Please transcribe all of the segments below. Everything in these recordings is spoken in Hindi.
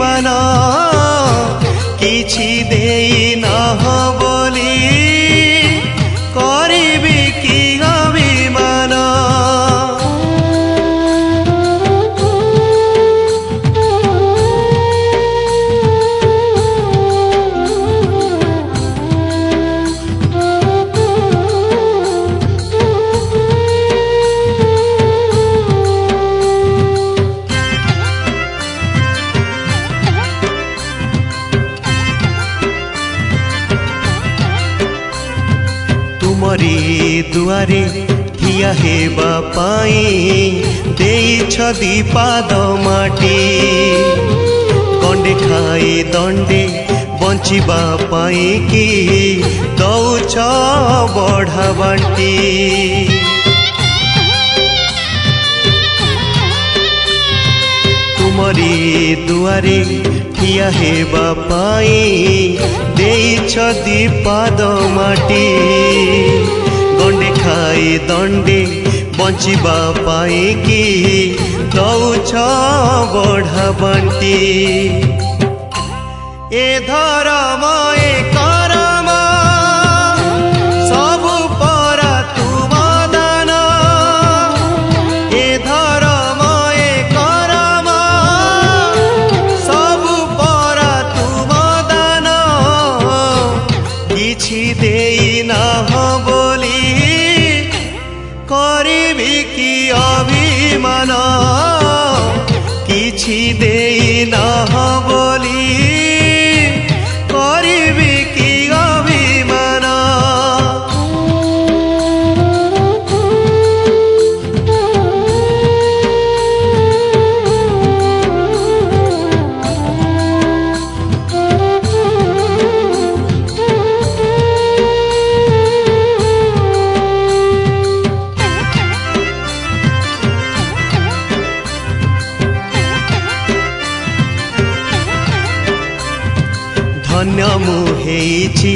अभिमान किछि देई नाह बोली करिबि कि अभिमान। तुमरी दुआरे ठिया हेबा पाई देइछ दीपाद माटी कंडे खाई दंडे बंचिबा पाई कि दौछ बढ़ा बांटी। तुमरी दुआरे ठिया हेबा पाई देइछ दीपाद माटी गंडे खाई दंडे बंचिबा पाई कि दौछ बढ़ा बांटी। ए धर्म ए करम सबु परा तुम दान। ए धर्म ए करम सबु परा तुम दान किछि देई नाह बोली करिबि कि अभिमान। किछि देई नाह बोली करिबि कि अभिमान। धन्य मुहेछि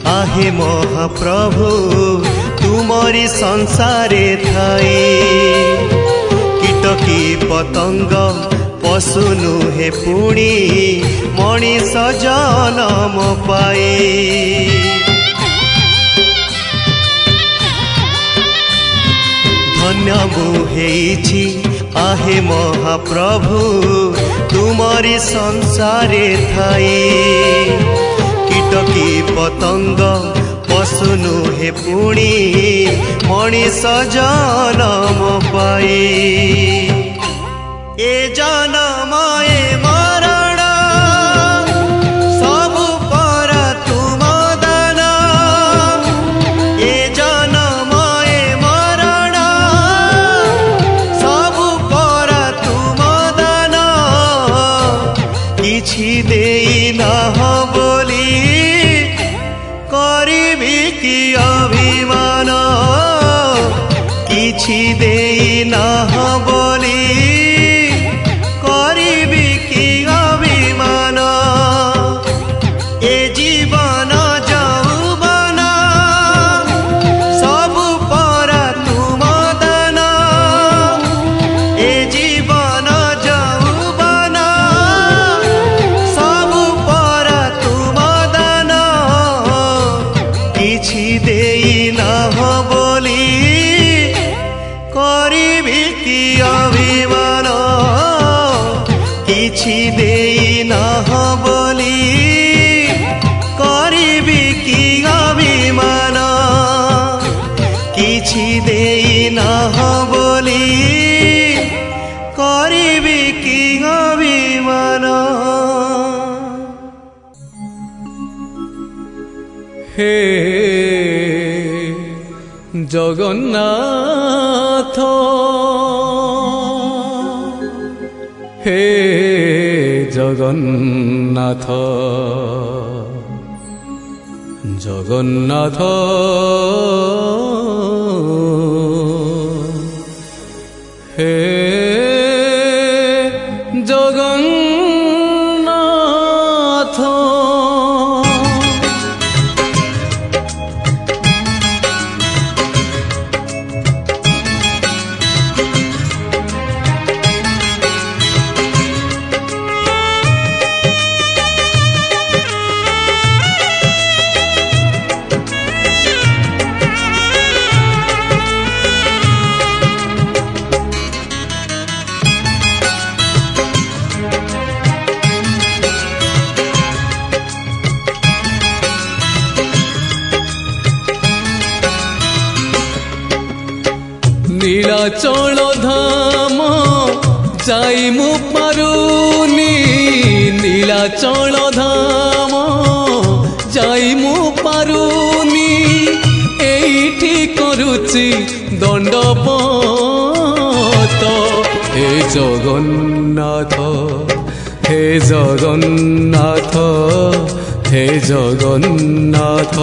आहे महाप्रभु तुमरी संसारे थाई कीटकी पतंग पशु नुहे पुणी मनीष जन्म पाए। धन्य मुहेछि आहे महाप्रभु तुमरी संसारे थाई कीटकी पतंग पशु नुहे पुणी मनीष जन्म पाए। ए जन्म ए मरण सबु परा तुम दान। ए जन्म ए मरण सबु परा तुम दान किछि देई नाह बोली करिबि कि अभिमान। किछि देई नाह बोली करिबि कि अभिमान। ए जीवन यौवन सबु परा तुम दान। ए जीवन यौवन सबु परा तुम दान किछि देई नाह बोली करिबि कि अभिमान। किछि देई नाह बोली करिबि कि अभिमान। किछि देई नाह बोली करिबि कि अभिमान। हे जगन्नाथ हे जगन्नाथ जगन्नाथ हे जगन्नाथ। নীলাচল ধাম যাই মু পারুনি নীলাচল ধাম যাই মু পারুনি এইটি করুচি দণ্ডপত হে জগন্নাথ হে জগন্নাথ হে জগন্নাথ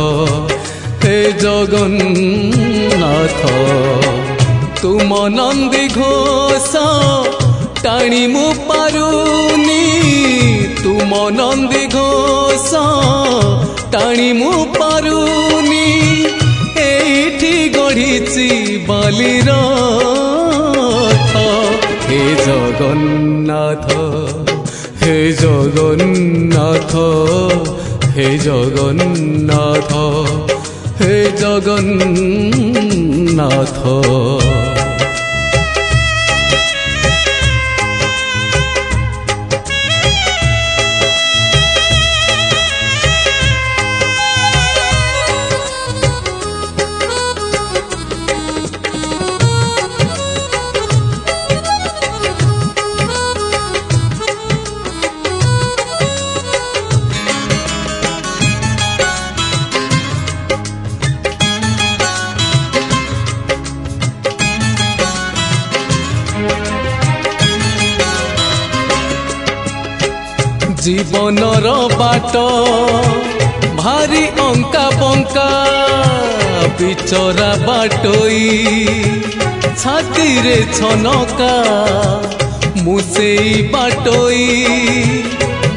হে জগন্নাথ তুম নন্দী ঘোষ টাণি মু পারুনি তুম নন্দী ঘোষ টাণি মু পারুনি এইটি গড়িছি বালির হে জগন্নাথ হে জগন্নাথ হে জগন্নাথ হে জগন্নাথ জীবনর বাট ভারি অঙ্কা বঙ্কা বিচরা বাটই ছাতিরে ছনকা মুসেই বাটই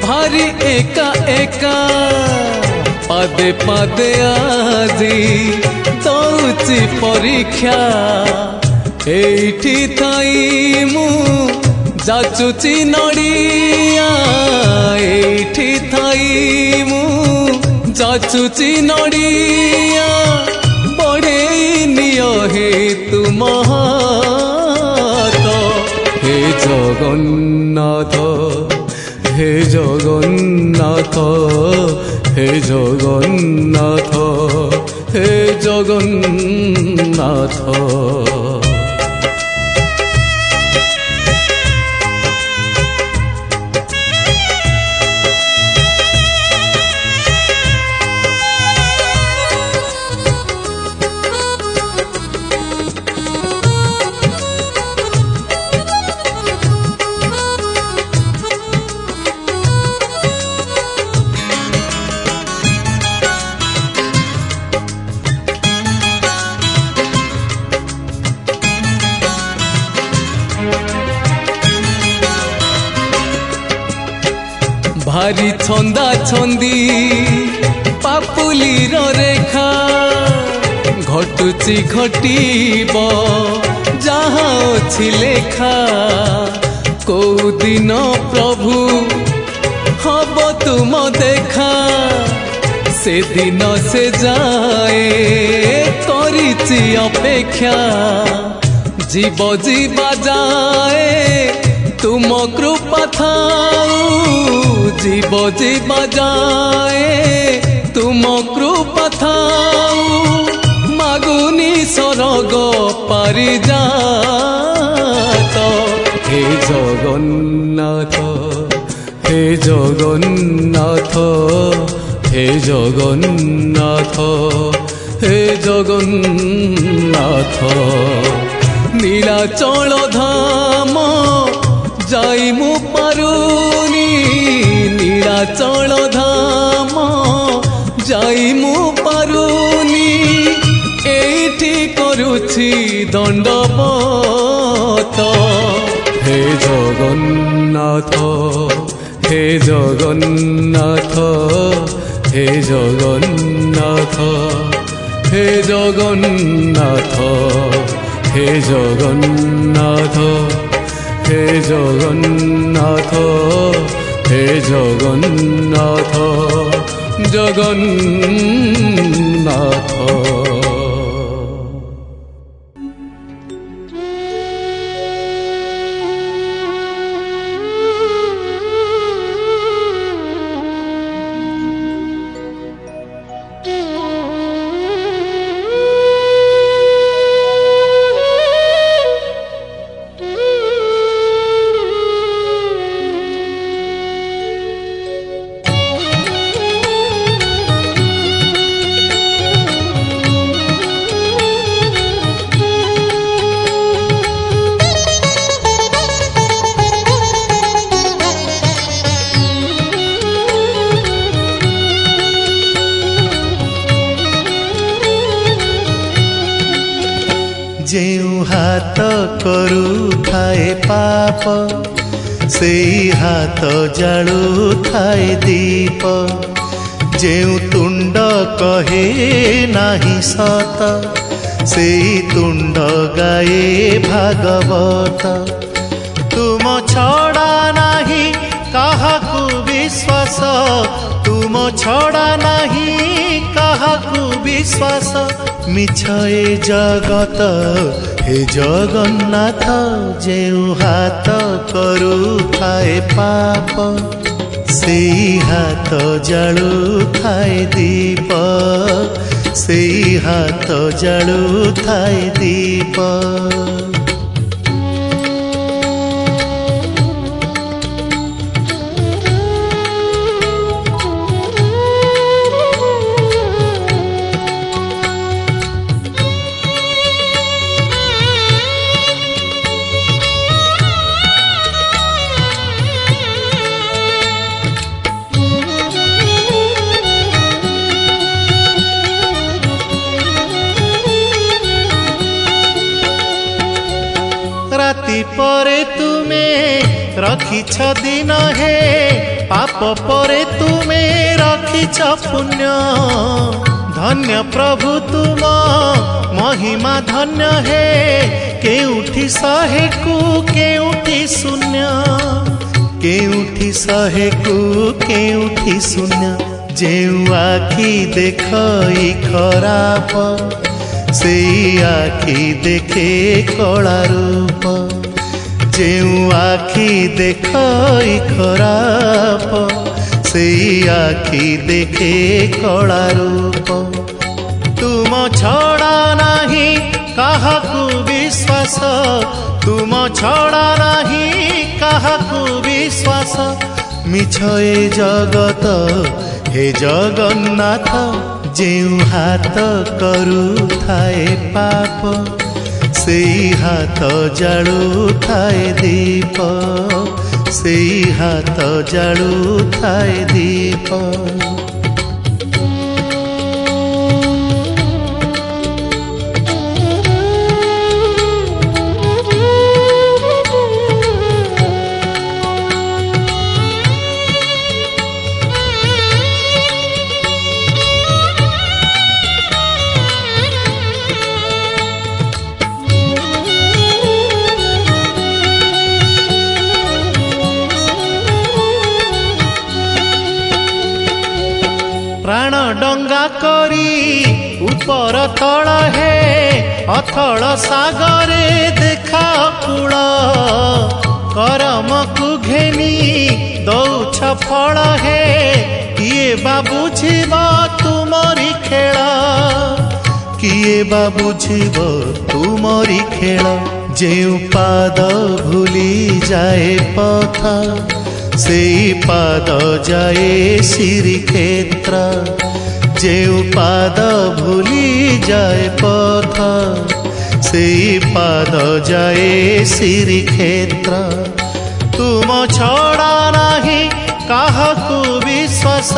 ভারি একা একা পাদে পাদে আজি দৌছি পরীক্ষা এইটি থাই মু যাচুচি নড়িয়া এইটি থাই মু যাচুচি নড়িয়া বড়েই নিয় হে তুম হাত হে জগন্নাথ হে জগন্নাথ হে জগন্নাথ হে জগন্নাথ ভারি ছন্দা ছন্দি পাপুলির রেখা ঘটুচি ঘটিব যাহা অছি লেখা কোউ দিন প্রভু হব তুম দেখা সেদিন সে যায় করিছি অপেক্ষা জীব জীবা যায় তুম কৃপা থাউ জীব জীবা যায় তুম কৃপা থাউ মাগুনি স্বর্গ পারিজাত হে জগন্নাথ হে জগন্নাথ হে জগন্নাথ হে জগন্নাথ নীলাচল ধাম যাই মু পারুনি নীলাচল ধাম যাই মু পারুনি এইটি করুছি দণ্ডপত হে জগন্নাথ হে জগন্নাথ হে জগন্নাথ হে জগন্নাথ হে জগন্নাথ হে জগন্নাথ হে জগন্নাথ জগন্নাথ हाथ करुथाए पाप सेई हाथ जालुथाए दीप जेउ तुंड कहे नाही सत सेई तुंड गाए भागवत तुम छड़ा नाही काहाकू विश्वास तुम छड़ा नाही काहाकू विश्वास मिछ ए जगत हे जगन्नाथ जेउ हाथ करुथाए पाप सेई हाथ जालुथाए दीप सेई हाथ जालुथाए दीप। राति परे तुमे रखिछ दिन हे पाप परे तुमे रखिछ पुण्य धन्य प्रभु तुम महिमा धन्य हे केउठी सहे कु केउठी शून्य केउठी सहे कु केउठी शून्य जेउ आखि देखई खराप सेई आखि देखे कला रूप जेउ आखि देखई खराप सेई आखि देखे कला रूप तुम छड़ा नाही काहाकू विश्वास तुम छड़ा नाही काहाकू विश्वास मिछ ए जगत हे जगन्नाथ जेउ हाथ करुथाए पाप सेई हाथ जालुथाए दीप सेई हाथ जालुथाए दीप। प्राण डंगा करी ऊपर तल हे अथल सागरे देखा कूल करम को घेनी दौछ फल हे किए बा बुझिब तुमरी खेल किए बा बुझिब तुमरी खेल जेउ पाद भूली जाए पथ सेई पाद जाए श्रीक्षेत्र जेउ पाद भूली जाए पथ सेई पाद जाए श्रीक्षेत्र तुम छड़ा नाही काहाकू विश्वास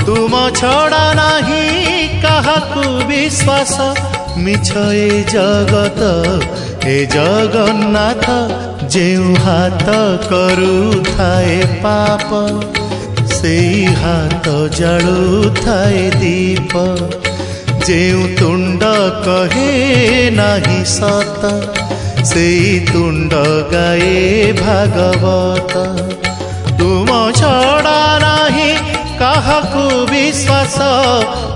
तुम छड़ा नाही काहाकू विश्वास मिछ ए जगत हे जगन्नाथ जेउ हाथ करुथाए पाप सेई हाथ जालुथाए दीप जेउ तुंड कहे नाही सत सेई तुंड गाए भागवत तुम छड़ा नाही काहाकू विश्वास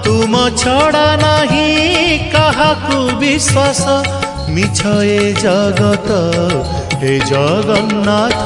तुम छड़ा नाही काहाकू विश्वास मिछ ए जगत हे जगन्नाथ।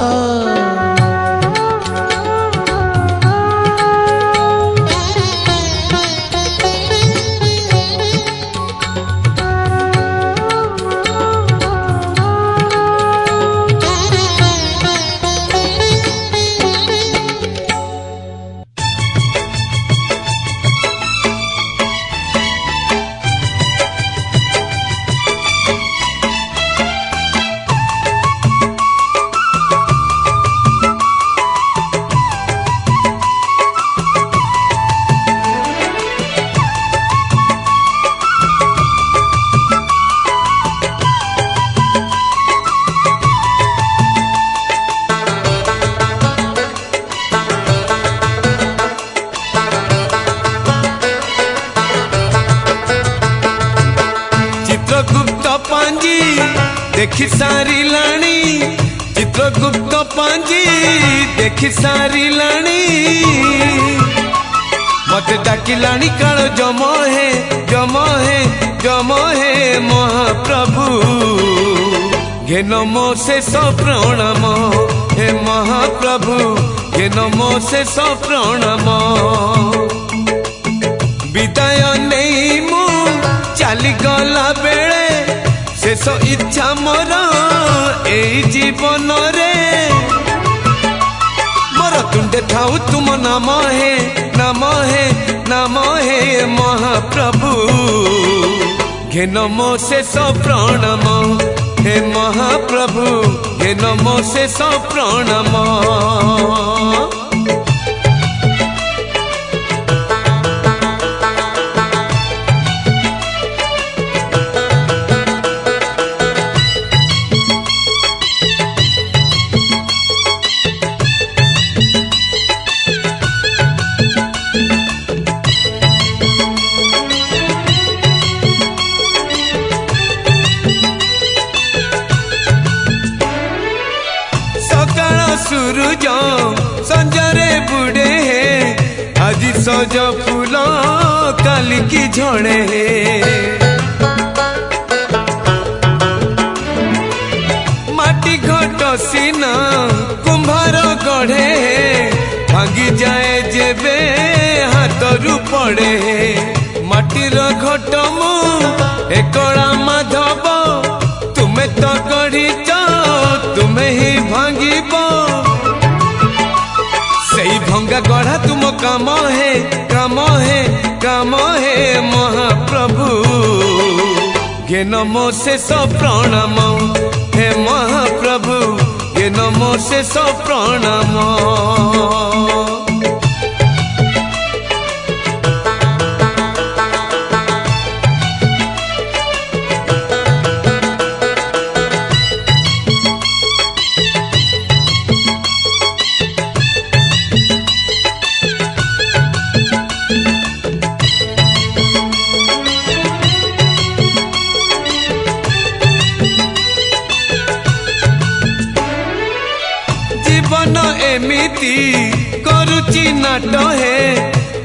देखि सारी लाणी चित्रगुप्त पांजी देखि सारी लाणी मत डाकिलाणी काल जम है जम है जम है महाप्रभु घे नमो शेष प्रणाम हे महाप्रभु घे नमो शेष प्रणाम विदाय नहीं मु चली गला बेले शेष इच्छा मोर ए जीवन रे मोर तुंडे थाऊ तुम नाम है नाम है नाम है महाप्रभु घे नमो शेष प्रणाम हे महाप्रभु घे नमो शेष प्रणाम सूरज संजरे बुड़े है आज सज फूल काली की झड़े है माटी घट सीना कुंभार गढ़े है भांगी जाए जेबे हाथरू पड़े है माटीर घट मु एकड़ा माधव तुम्हें तो गढ़ीच तुम्हें ही भांगीब सही भंगा गढ़ा तुम काम है काम है काम है महाप्रभु घे नमो शेष प्रणाम हे महाप्रभु घे नमो शेष प्रणाम जीवन एमिति करुची नाट है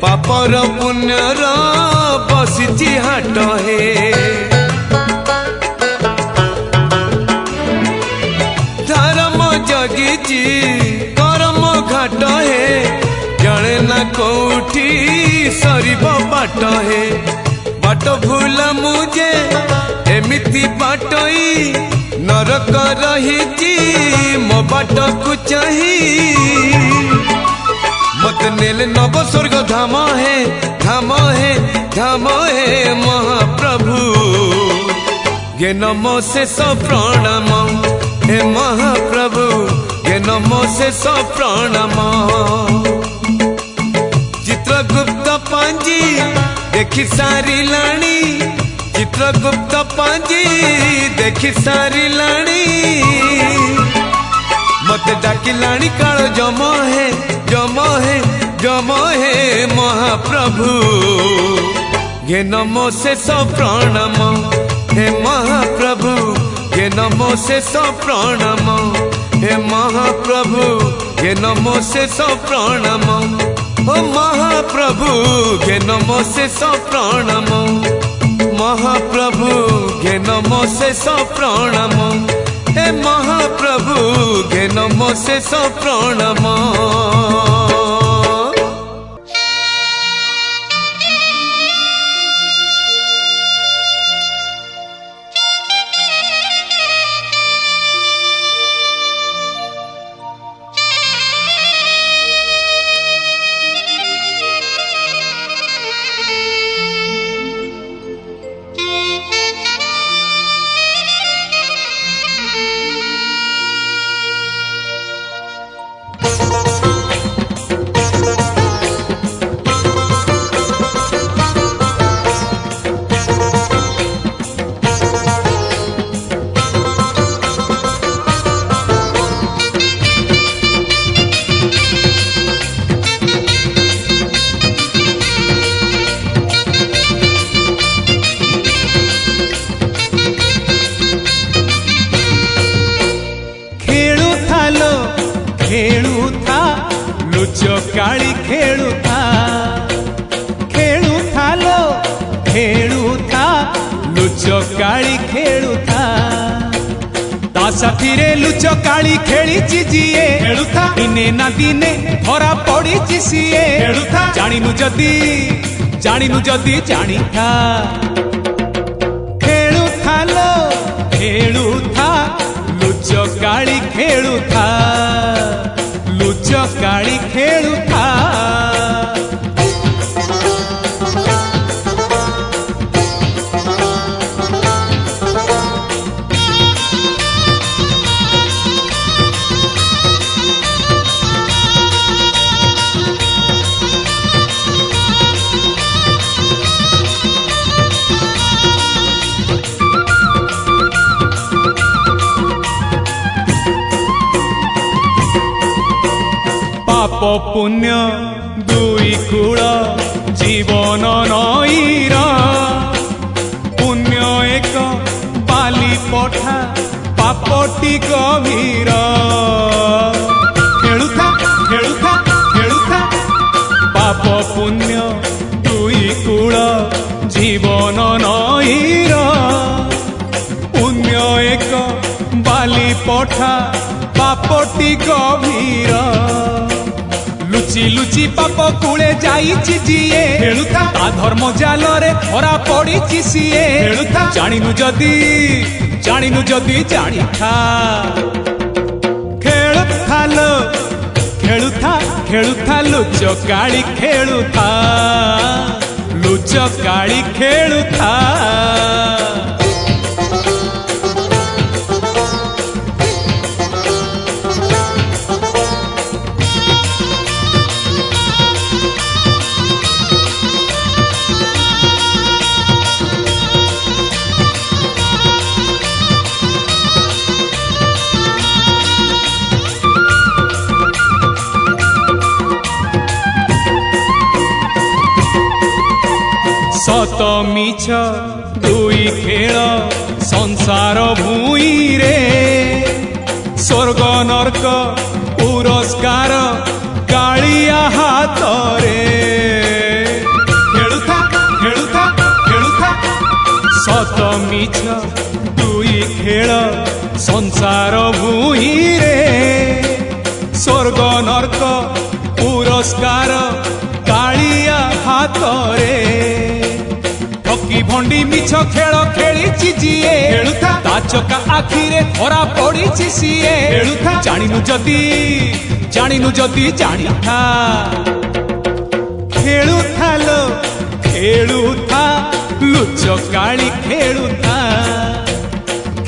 पापर पुण्यर बसिची हाट है धर्म जगिची कर्म घाट है जड़े ना कौठी सरीब बाट है बाट भूला मुझे एमिति बाटई नरक रही मो बाट को चाही मत नेल नव स्वर्ग धाम है धाम है धाम है महाप्रभु घे नमो शेष प्रणाम हे महाप्रभु घे नमो शेष प्रणाम चित्रगुप्त पांजी देखि सारी लाणी चित्रगुप्त पांजी देखि सारी लाणी मत डाकिलाणी काल जम है जम है जम है महाप्रभु घे नमो शेष प्रणाम हे महाप्रभु घे नमो शेष प्रणाम हे महाप्रभु घे नमो शेष प्रणाम ओ महाप्रभु घे नमो शेष प्रणाम महाप्रभु घे नमो शेष प्रणाम हे महाप्रभु घे नमो शेष प्रणाम କାଳି ଖେଳୁଥା ଖେଳୁଥା ଲୋ ଖେଳୁଥା ଲୁଚ କାଳି ଖେଳୁଥା ତା ସାଥିରେ ଲୁଚ କାଳି ଖେଳିଛି ଯିଏ ଖେଳୁଥା ଦିନେ ନା ଦିନେ ଧରା ପଡ଼ିଛି ସିଏ ଖେଳୁଥା ଜାଣିନୁ ଯଦି ଜାଣିଥା ଖେଳୁଥା ଲୋ ଖେଳୁଥା ଲୁଚ କାଳି ଖେଳୁଥା ଲୁଚ କାଳି ଖେଳୁଥା পাপ পুণ্য দুই কূল জীবন নইর পুণ্য এক বালি পঠা পাপটি গভীর ଖେଳୁଥା ଖେଳୁଥା ଖେଳୁଥା পাপ পুণ্য দুই কূল জীবন নইর পুণ্য এক বালি পঠা পাপটি গভীর লুচি লুচি পাপ কূলে যাইছি যিয়ে ଖେଳୁଥା তা ধর্ম জালরে ধরা পড়িছি সিয়ে ଖେଳୁଥା জানিনু যদি জানিথা খেলুথা লো খেলুথা লুচ কাଳି খেলুথা লুচ কাଳି খেলুথা সত মিছ দুই খেল সংসার ভূইরে স্বর্গ নর্ক পুরস্কার কাଳିଆ হাতরে ଖେଳୁଥା ଖେଳୁଥା ଖେଳୁଥା সত মিছ দুই খেল সংসার ভূইরে স্বর্গ নর্ক পুরস্কার কাଳିଆ হাতরে ঠকি ভণ্ডি মিছ খেল খেলিছি যিয়ে ଖେଳୁଥା তা চকা আখিরে ধরা পড়িছি সিয়ে ଖେଳୁଥା জানিনু যদি জানিথা খেলুথা লো খেলুথা লুচ কাଳି খেলুথা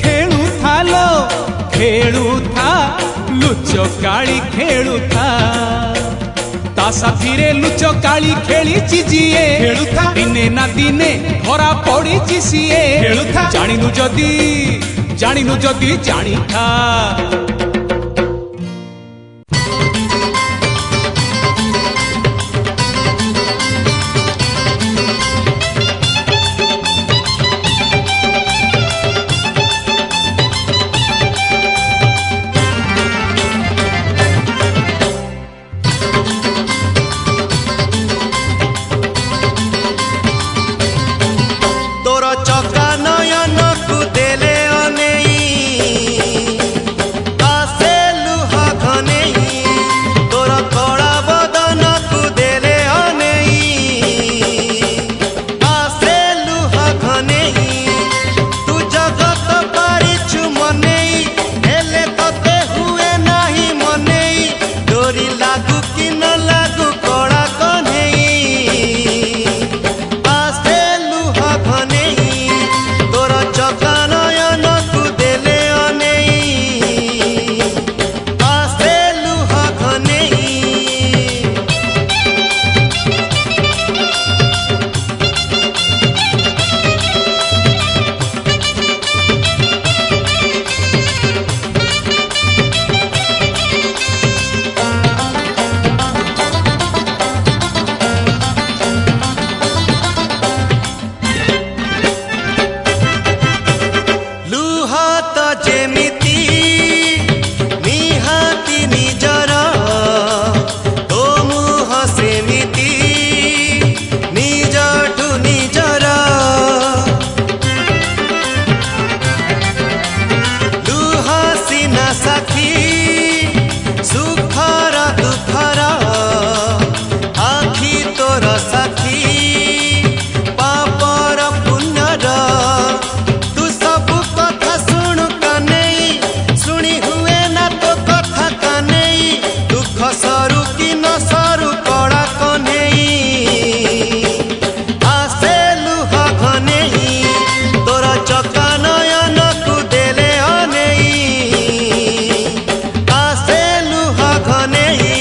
খেলুথা লো খেলুথা লুচ কাଳି খেলুথা তা সাথীরে লুচ কাଳି খেলিছি যিয়ে ଖେଳୁଥା দিনে না দিনে ধরা পড়িছি সিয়ে ଖେଳୁଥା জানিনু যদি জানিথা ତୋର ଚକା ନୟନକୁ ଦେଲେ ଅନେଇ साथी सुखर दुखर आखि तोर साथी पापर पुण्यर तू सब कथा शुणु कानेई शुणी हुए ना तो कथा कानेई दुख सरू कि न सरू कड़ा कनेई आसे लुह घनेई तोर चका नयन को देले अनेई आसे लुह घनेई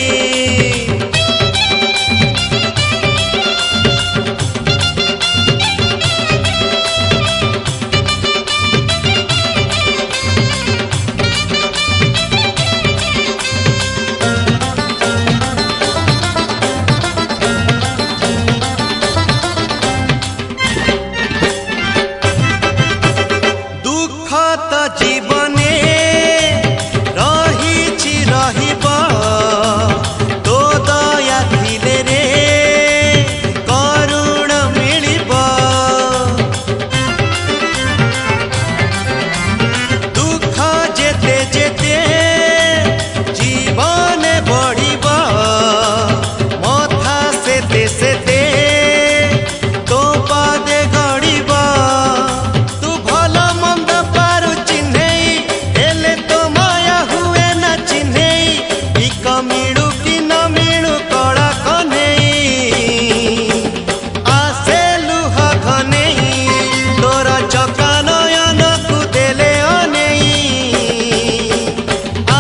दुख तो जीवने रहिछि रहिब तो दया थिले रे करुण मिलिब दुख जेते जेते जीवन बढ़िब मथा सेते सेते तो पादे गड़िब तू भल मंद पारु चिन्हेई हेले तो माया हुए ना चिन्हेई इक मिलू कि न मिलू कड़ा कनेई आसे लुह घनेई तोर चका नयन को देले अनेई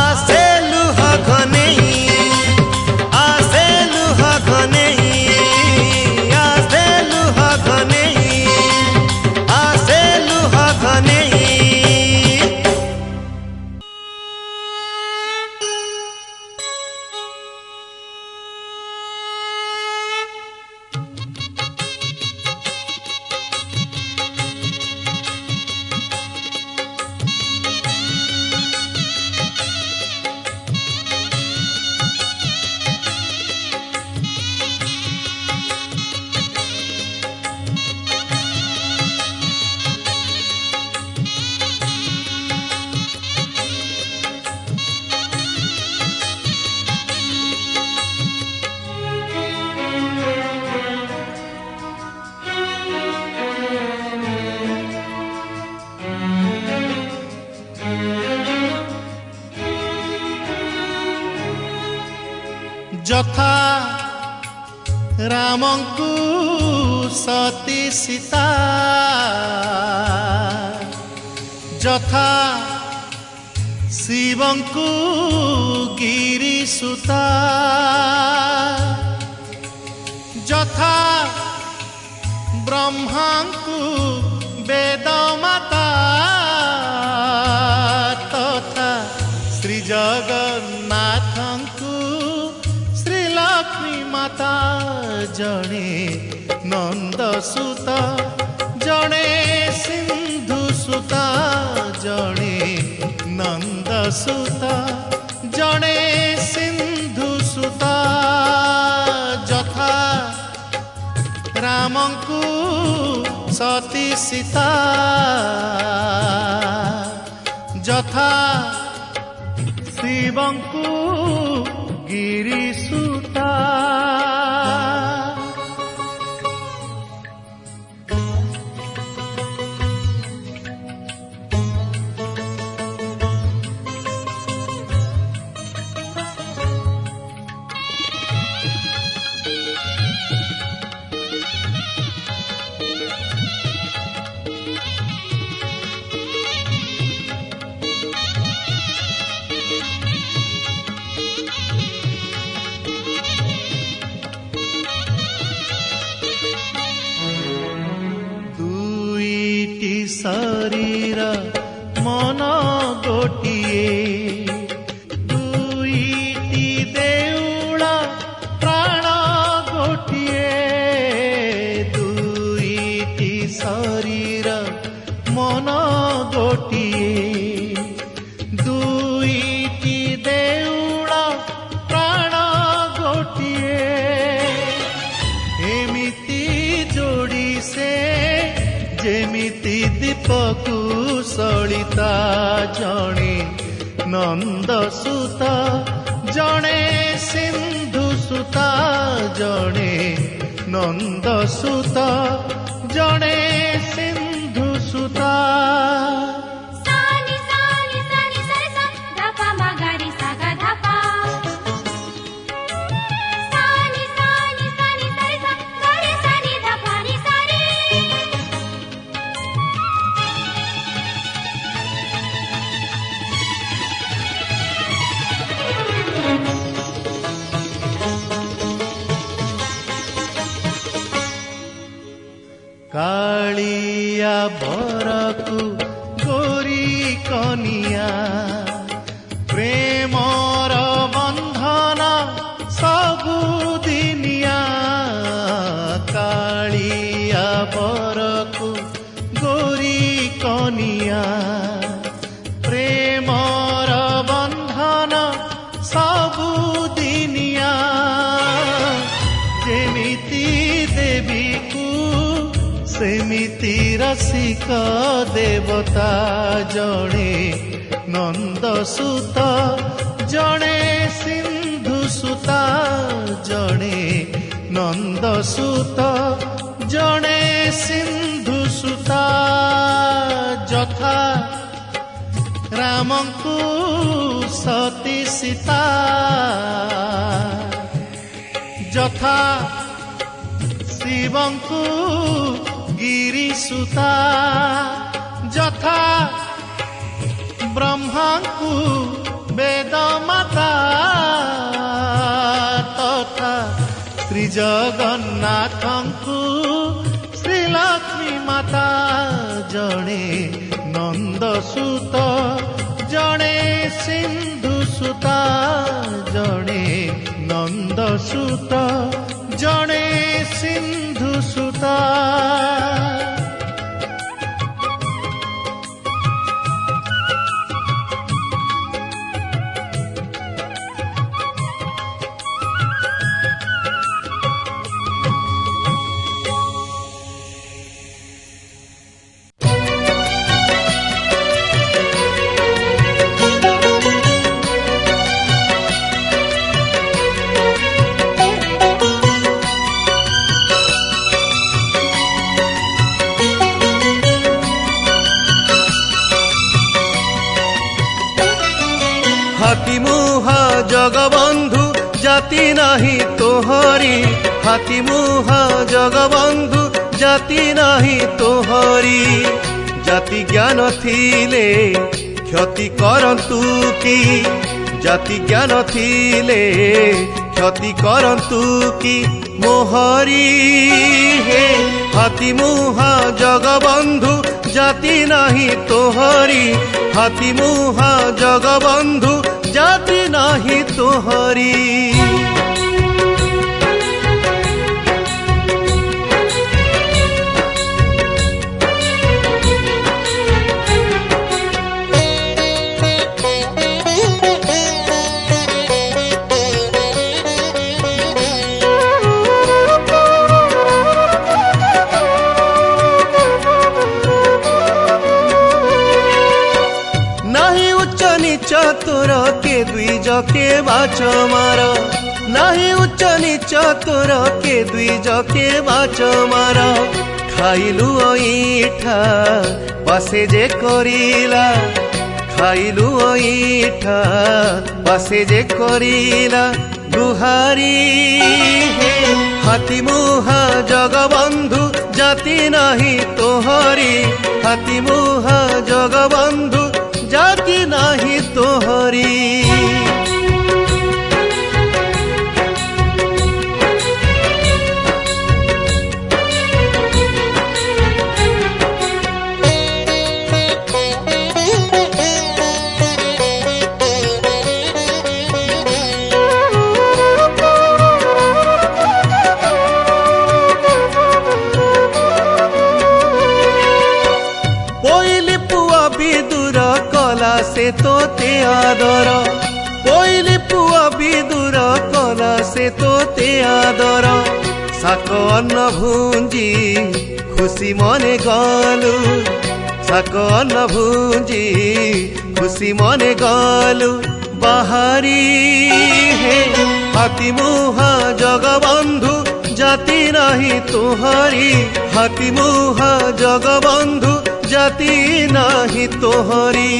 आसे लुह घनेई आसे लुह घनेई आसे लुह घनेई आसे लुह घनेई যথা রামঙ্কু সতী সীতা যথা শিবঙ্কু গিরি সুতা যথা ব্রহ্মাঙ্কু বেদ মাতা তথা শ্রী জগন্নাথঙ্কু श्रीलक्ष्मी माता जड़े नंद सुता जड़े सिंधु सुता जड़े नंद सुता जड़े सिंधु सुता जथा रामंकु सती सीता जथा शिवंकु गिरी सुता शरीर मन गोटिए दुईटी देउला प्राण गोटिए दुईटी शरीर मन गोटिए दुईटी देउला प्राण गोटिए एमिति जोड़ी से जेमिति दीपकु सलिता जणे ନନ୍ଦ ସୁତ ଜଣେ ସିନ୍ଧୁ ସୁତ ଜଣେ ନନ୍ଦ ସୁତ ଜଣେ ସିନ୍ଧୁ ସୁତ सानी सानी सानी सरे सा धपा मगरी सागा धपा सानी सानी सानी सरे सा गरे सानी धपा नि सारे कालिया बरकु गोरी कनिया प्रेमर बंधन सबुदिनिया कालिया बरकु गोरी कनिया प्रेमर बंधन सबुदिनिया जेमिति देवी सेमिति रसिक देवता जणे नंद सुत जणे सिंधु सुत जणे नंद सुत जणे सिंधु सुत जथा रामंकु सती सीता जथा शिवंकु गिरिसुता जथा ब्रह्मांकु वेदमाता तथा श्री जगन्नाथंकु श्रीलक्ष्मी माता जणे नंद सुत जणे सिंधु सुत जणे नंद सुत जणे सिंधु सुता हाथी मुहा जगबंधु जाति नाही तोहरी हाथी मुहा जगबंधु जाति नाही तोहरी जाति ज्ञान थिले क्षति करंतु की जाति ज्ञान थिले क्षति करंतु की मोहरी हे हाथी मुहा जगबंधु जाति नाही तोहरी हाथी मुहा जगबंधु जाति नाही तोहरी तोर के द्विज के बाच मार नाही उच्च नीच तोर के द्विज के बाच मार खाइलु ईठा बसे जे करिला खाइलु ईठा बसे जे करिला गुहारी हे हाथी मुहा जगबंधु जाति नाही तोहरी हाथी मुहा जगबंधु जाति नाही तोहरी से तोते आदर पहिले पुआ विदुर कला से तोते आदर साक अन्न भुंजी खुशी मने गलु साक अन्न भुंजी खुशी मने गलु बाहारी हे हाथी मुहा जगबंधु जाति नहीं तोहरी हाथी मुहा जगबंधु जाति नहीं तोहरी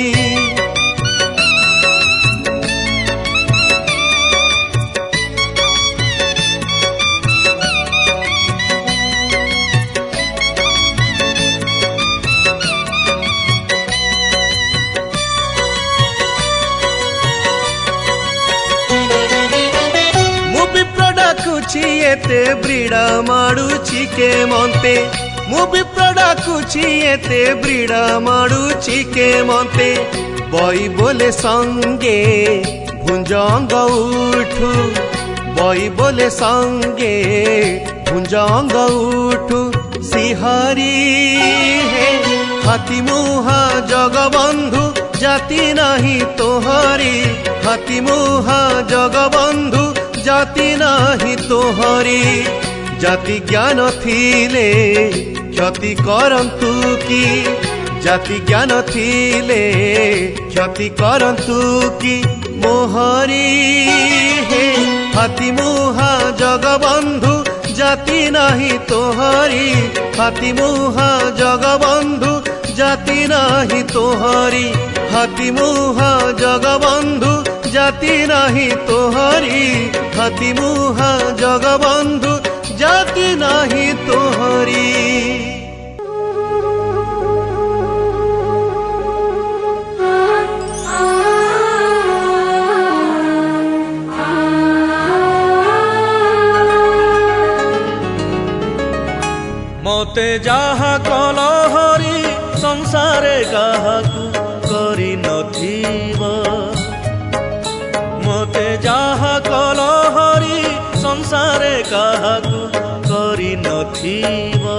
एते ब्रीड़ा माडुची के मंते मु विप्र डाकुची एते ब्रीड़ा माडुची के मंते बई बोले संगे भुंजंग उठू बई बोले संगे भुंजंग उठू सिहारी हे हाथी मुहा जगबंधु जाति नहीं तोहरी हाथी मुहा जगबंधु जाति नहीं तोहरी जाति ज्ञान थिले क्षति करंतु की जाति ज्ञान थिले क्षति करंतु की मोहरी हे हाथी मुहा जगबंधु जाति नहीं तोहरी हाथी मुहा जगबंधु जाति नहीं तोहरी हाथी मुहा जगबंधु जाति नहीं तोहरी हाथी मुहा जगबंधु जाति नहीं तोहरी मते जाहा कलहरी संसारे काहाकू करी नथिबा मते जाहा कलहरी संसारे काहाकू करी नथिबा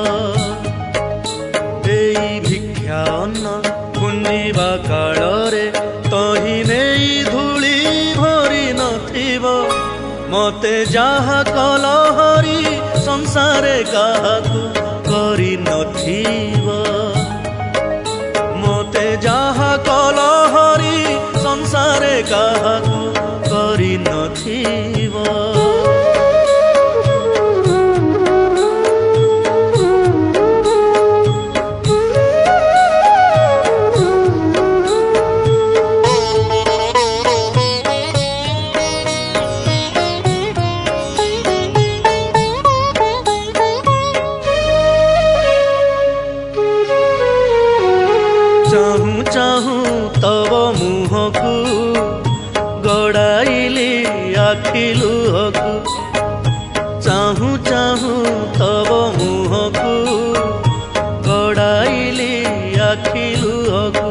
एई भिक्षा अन्न पुण्यवा काଳରେ तही नेई धूली भरी नथिबा मते जाहा कलहरी संसारे काहाकू करी नथिबा मते जाहा कलहरी संसारे काहाकू करी नथिबा चाहूं चाहूं तब मुहकू गड़ाइली आखि लुहकू चाहूं चाहूं तब मुहकू गड़ाइली आखि लुहकू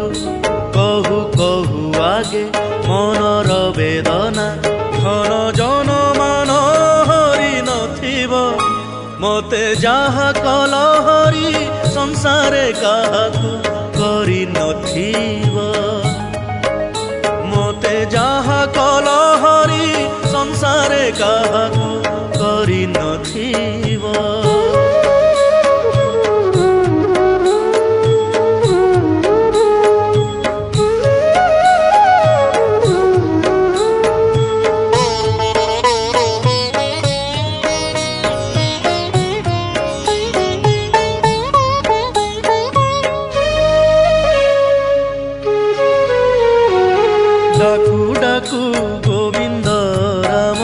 कहू कहू आगे मनर वेदना धन जन मान हरि नथिब मते जाहा कलहरी संसारे काहाकू करी नथिबा मते जाहा कलहरी संसारे काहाकू करी नथिबा डाकू डाकू गोविंद राम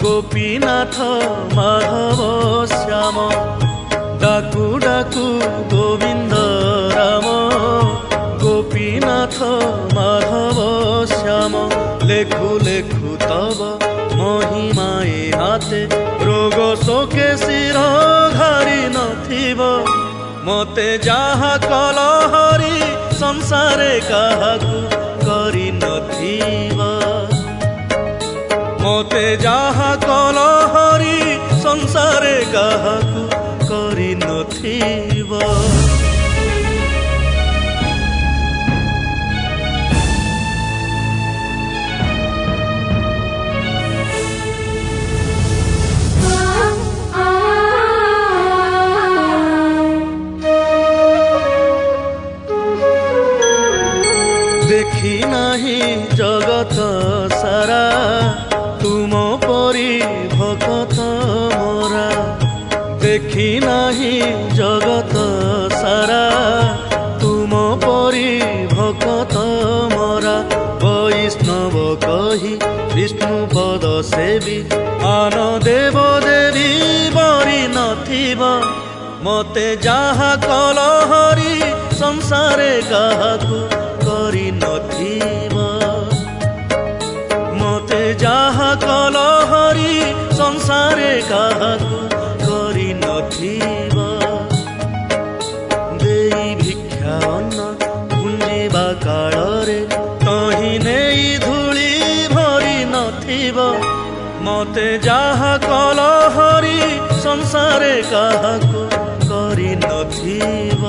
गोपीनाथ माधव श्याम डाकू डाकू गोविंद राम गोपीनाथ माधव श्याम लेखु लेखु तब महिमाए हाते रोग शोके शिर घारी नथिब मते जाहा कलहरी संसारे काहाकू करी नथिबा मते जाहा कलहरी संसारे काहाकू करी नथिबा জগত সারা তুম পরি ভকত মোরা দেখি নাহি জগত সারা তুম পরি ভকত মোরা বৈষ্ণব কহি বিষ্ণু পদ সেবী আন দেব দেবী বরি নথিব মতে যাহা কল হরি সংসারে কাহাকু করি নথিব মতে যাহা কল হরি সংসারে কাহাকু করি নথিব দেই ভিক্ষা অন্ন পুঞ্জিবা কাଳରେ তহি নেই ধূଳି ভরি নথিব মতে যাহা কল হরি সংসারে কাহাকু করি নথিব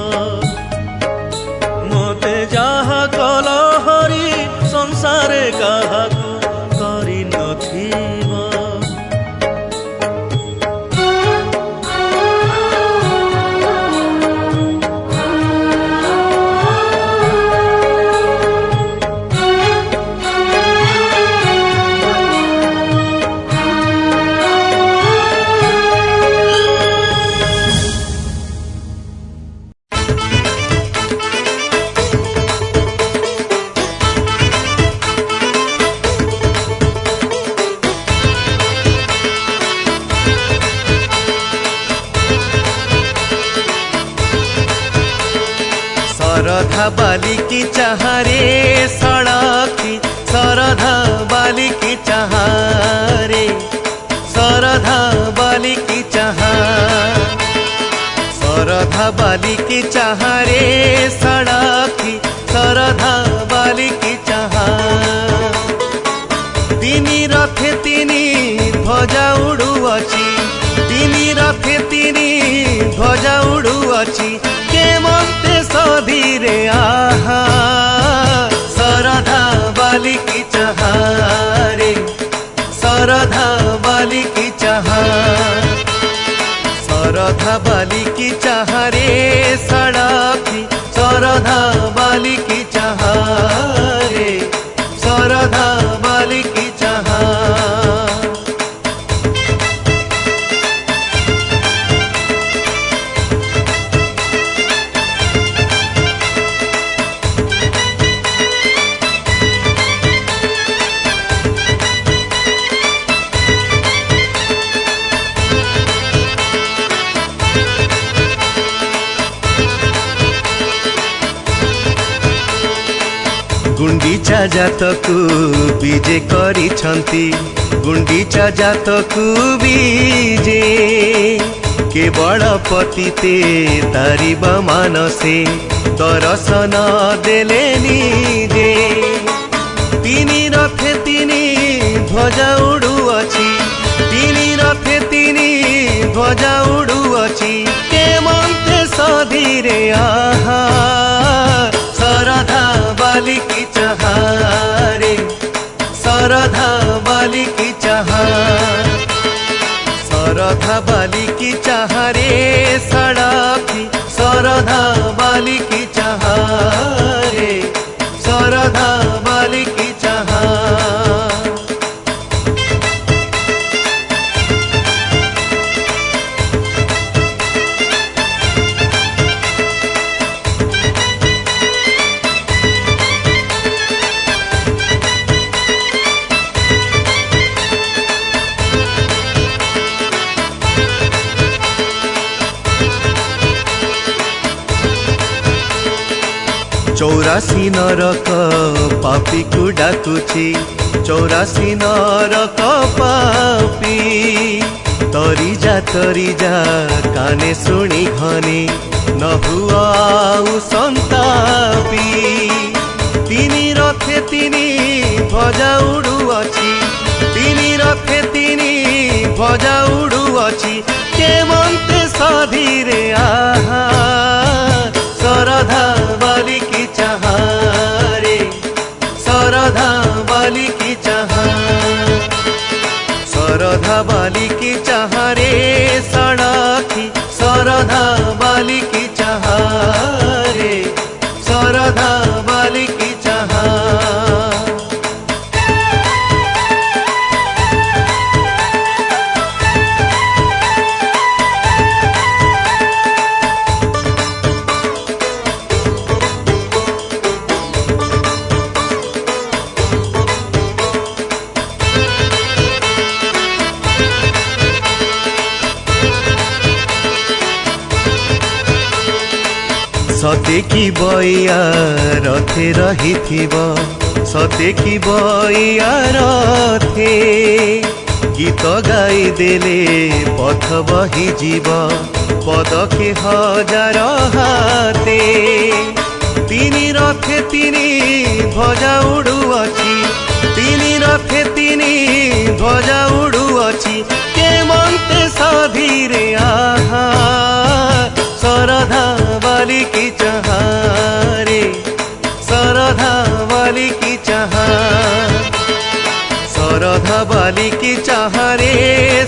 মতে যাহা কল হরি সংসারে কাহাকু করি নথিব सरधा बाली की चाहरे सड़की सरधा बाली की चाहरे सरधा बाली की चाह सरधा बाली की चाहरे सड़की सरधा बाली की चाह तिनी रथे तिनी ध्वजा उड़ुअछि तिनी रथे तिनी ध्वजा उड़ुअछि के मन्ते सधीरे आहा सरधा बाली की चाहरे सरधा बाली की चाह सरधा बाली की चाहरे सड़की सरधा बाली की चाहरे सरधा बाली की चाह गुंडीचा जातकु बीजे करिछंती गुंडीचा जातकु बीजे केवल पतिते तारिब मानसे दर्शन देले निजे तिनी रथे तिनी ध्वजा उड़ुअछि तिनी रथे तिनी ध्वजा उड़ुअछि के मन्ते सधीरे आहा सरधा बाली की चाहरे सरधा बाली की चाह सरधा बाली की चाहरे सड़की सरधा बाली की चाहरे सरधा बाली की चाह चौरासी नरक पापी को डाकुची चौरासी नरक पापी तरी जा काने शुणी घने न हुआ संतापी तिनी रथे तिनी ध्वजा उड़ुअछि तिनी रथे तिनी ध्वजा उड़ुअछि के मन्ते सधीरे आहा सरधा बाली की चाहरे सरधा बाली की चाह सरधा बाली की चाहरे सड़की सरधा बाली की चाहरे सरधा बाली की चाह सते कि बइया रथे रहिथिब सते कि बइया रथे गीत गाई देले पथ बहि जीव पदके हजार हाते तिनी रथे तिनी ध्वजा उड़ुअछि तिनी रथे तिनी ध्वजा उड़ुअछि केमन्ते सधीरे आहा सरधा वाली की चहारे सरधा वाली की चहा सरधा वाली की चहारे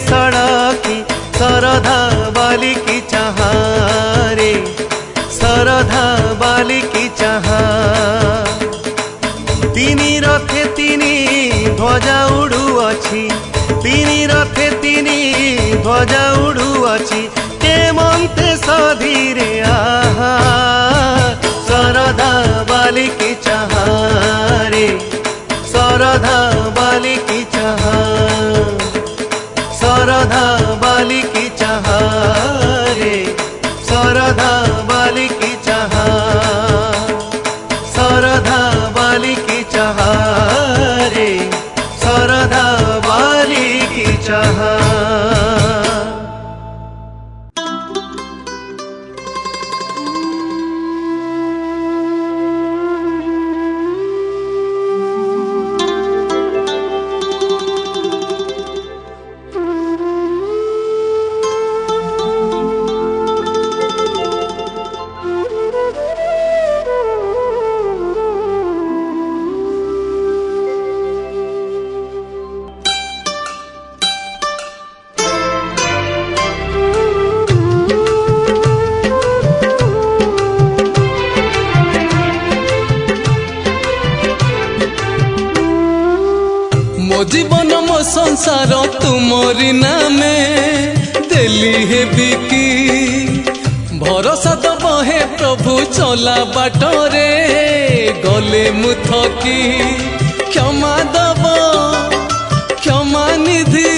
सड़की सरधा वाली की चहारे सरधा वाली की चहा तिनी रथे तिनी ध्वजा उड़ुअछि तिनी रथे तिनी ध्वजा उड़ुअछि केमन्ते सधीरे आहा सरधा वाली की चहारे सरधा वाली की चहा सरधा वाली की चहारे सरधा वाली की चहा सरधा वाली की चहारे सरधा वाली की चहा। मो जीवन मो संसार तुमरी नामे देली हे बिकी भरोसा दब हे प्रभु चला बाटरे गले मुथकी क्षमा दब क्षमा निधि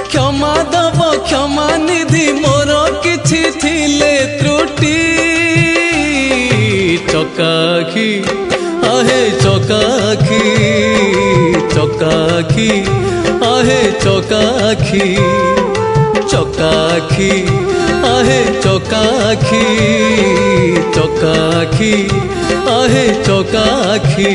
क्षमा दब क्षमा निधि मोर किछि थिले त्रुटि चकाखी आहे चकाखी चकाखी आहे चकाखी चकाखी आहे चकाखी चकाखी आहे चकाखी।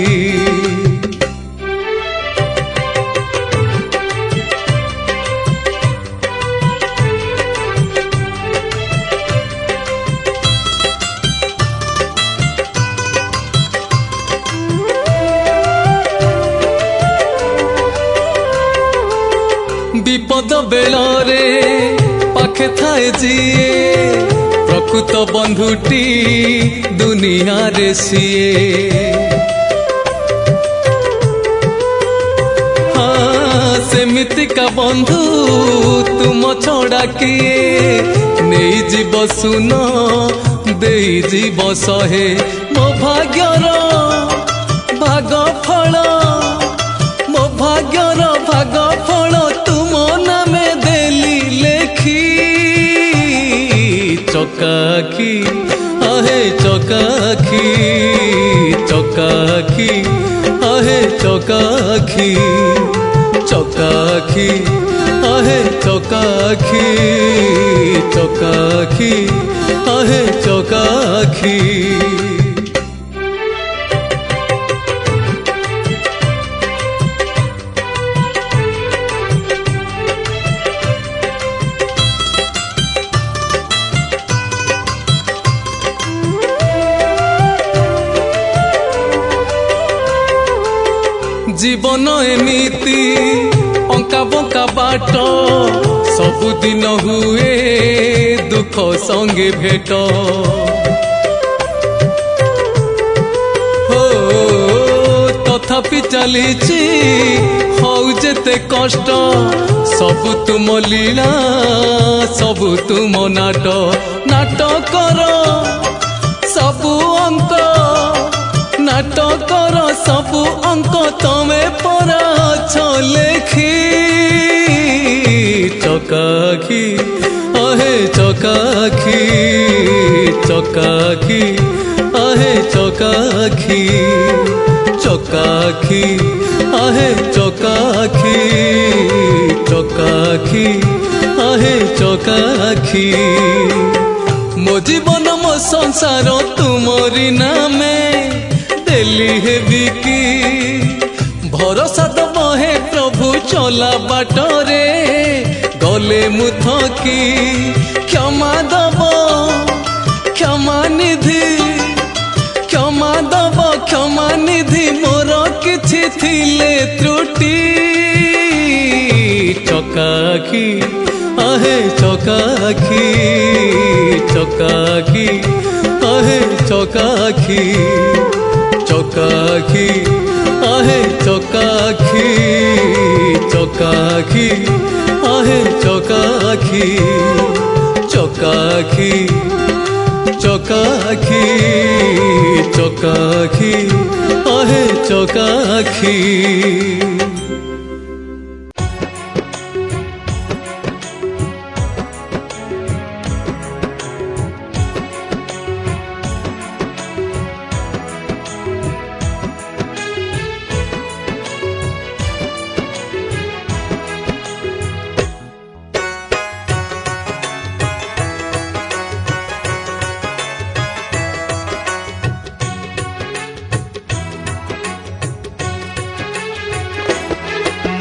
विपद बेलरे पाखे थाए जिए प्रकृत बंधुटी दुनिया रे सिए हाँ सेमितिका बंधु तुम छड़ा किए नहीं जीव सुन दे जीव सहे मो भाग्यर भाग फल मो भाग्यर भाग फल तुम नामे देली लेखी चकाखी आहे चकाखी चकाखी आहे चकाखी चकाखी आहे चकाखी चकाखी आहे चकाखी। जीवन एमिति अंका बंका बाट सबुदिन हुए दुख संगे भेट हो तथापि चलीची हौ जेते कष्ट सबु तुम लीला सबु तुम नाट नाटकर सबु अंक नाटकर सबु अंक तमे परा लेखी चकाखी आहे चकाखी चकाखी ଆଖି ଚକା ଆଖି आहे ଚକା ଆଖି ଚକା ଆଖି आहे ଚକା ଆଖି ମୋ ଜୀବନ ମୋ ସଂସାର ତୁମରି ନାମେ ଦେଲି ହେବି କି ଭରସା ଦବ ହେ ପ୍ରଭୁ ଚଲା ବାଟରେ ଗଲେ ମୁଁ ଥକି କ୍ଷମା ଦବ କ୍ଷମା ନିଧି କ୍ଷମା ଦବ କ୍ଷମା ନିଧି ମୋର କିଛି ଥିଲେ ତ୍ରୁଟି ଚକା ଆଖି आहे ଚକା ଆଖି ଚକା ଆଖି आहे ଚକା ଆଖି ଚକା ଆଖି आहे चका आखी चका आखी आहे चका आखी चका आखी चका आखी चका आखी आहे चका आखी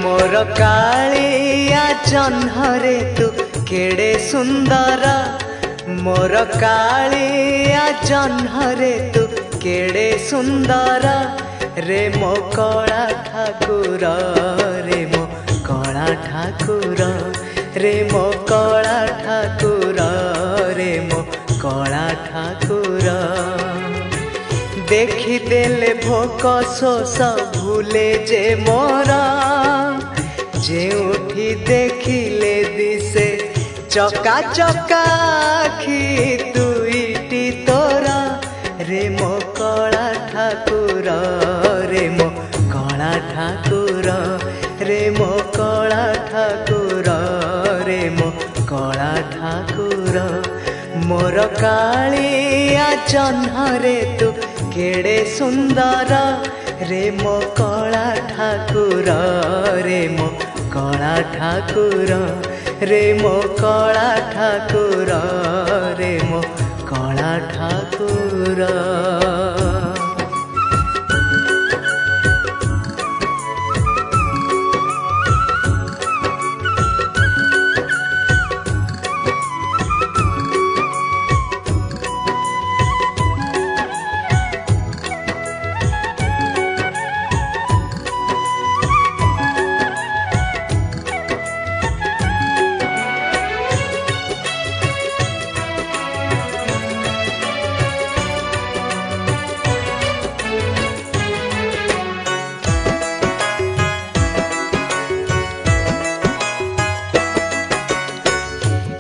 मोर कालिया जह्नरे तू केड़े सुंदर मोर कालिया जह्नरे तू केड़े सुंदर रे मो कला ठाकुर रे मो कला ठाकुर रे मो कला ठाकुर रे मो कला ठाकुर देखी देले भोक शोष भूले जे मोरा जे उठी देखिले दिसे चका चका आखि दुईटी तोरा रे मो कला ठाकुर रे मो कला ठाकुर रे मो कला ठाकुर रे मो कला ठाकुर मोर कालिया जह्नरे तू केड़े सुंदर रे मो कला ठाकुर रे मो कला ठाकुर रे मो कला ठाकुर रे मो कला ठाकुर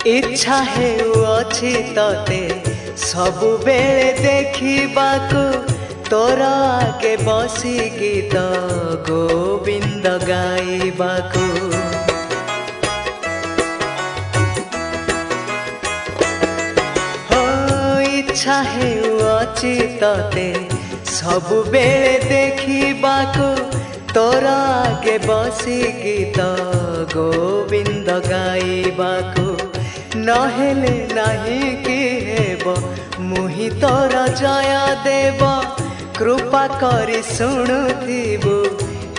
इच्छा हेउछि तते सबु बेले देखिबाकू तोर आगे बसी गीत गोविंद गाइबाकू हो इच्छा हेउछि तते सबु बेले देखिबाकू तोर आगे बसी गीत गोविंद गाइबाकू नहेले नहीं कि हेब मुहि तोर जय देव कृपा करी शुणुथिबु